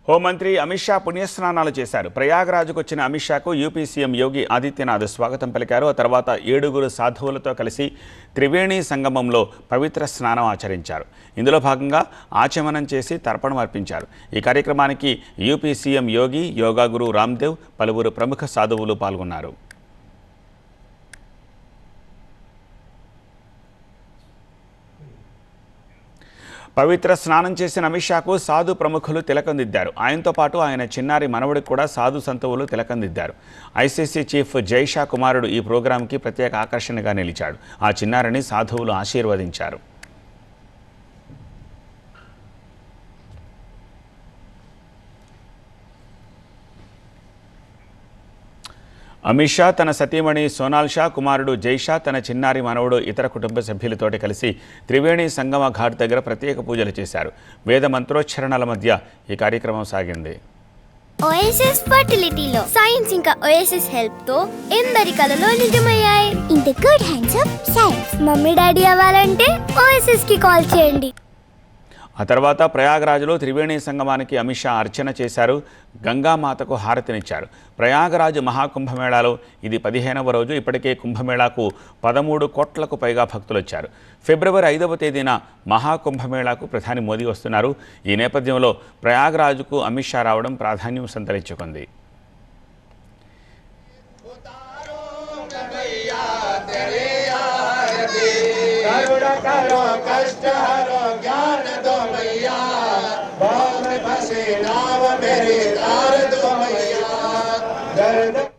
హోంమంత్రి అమిత్ షా పుణ్యస్నానాలు చేశారు. ప్రయాగ్రాజ్కు వచ్చిన అమిత్ షాకు యూపీ సీఎం యోగి ఆదిత్యనాథ్ స్వాగతం పలికారు. ఆ తర్వాత 7 సాధువులతో కలిసి త్రివేణి సంగమంలో పవిత్ర స్నానం ఆచరించారు. ఇందులో భాగంగా ఆచమనం చేసి తర్పణం అర్పించారు. ఈ కార్యక్రమానికి యూపీ సీఎం యోగి, యోగా గురు రామ్దేవ్, పలువురు ప్రముఖ సాధువులు పాల్గొన్నారు. పవిత్ర స్నానం చేసిన అమిత్ షాకు సాధు ప్రముఖులు తిలకం దిద్దారు. ఆయనతో పాటు ఆయన చిన్నారి మనవడికి కూడా సాధు సంతువులు తిలకం దిద్దారు. ఐసీసీ చీఫ్ జైషా కుమారుడు ఈ ప్రోగ్రాంకి ప్రత్యేక ఆకర్షణగా నిలిచాడు. ఆ చిన్నారిని సాధువులు ఆశీర్వదించారు. అమిత్ షా తన సతీమణి సోనాల్ షా, కుమారుడు జైషా, తన చిన్నారి మనవడు, ఇతర కుటుంబ సభ్యులతోటి కలిసి త్రివేణి సంగమ ఘాట్ దగ్గర ప్రత్యేక పూజలు చేశారు. వేద మంత్రోచ్చరణల మధ్య ఈ కార్యక్రమం సాగింది. ఓఎస్ఎస్ ఫర్టిలిటీలో సైన్స్ ఇంకా ఓఎస్ఎస్ హెల్ప్ తో ఎందరి కలలు నిజమయ్యాయి. In the good hands of science. Mummy daddy అవ్వాలంటే ఓఎస్ఎస్ కి కాల్ చేయండి. ఆ తర్వాత ప్రయాగరాజ్లో త్రివేణి సంగమానికి అమిత్ షా అర్చన చేశారు. గంగామాతకు హారతినిచ్చారు. ప్రయాగరాజ్ మహాకుంభమేళాలో ఇది 15వ రోజు. ఇప్పటికే కుంభమేళాకు 13 కోట్లకు పైగా భక్తులు వచ్చారు. ఫిబ్రవరి 5వ తేదీన మహాకుంభమేళాకు ప్రధాని మోదీ వస్తున్నారు. ఈ నేపథ్యంలో ప్రయాగరాజ్కు అమిత్ షా రావడం ప్రాధాన్యం సంతరించుకుంది. करुणा करो कष्ट हरो ज्ञान दो मैया।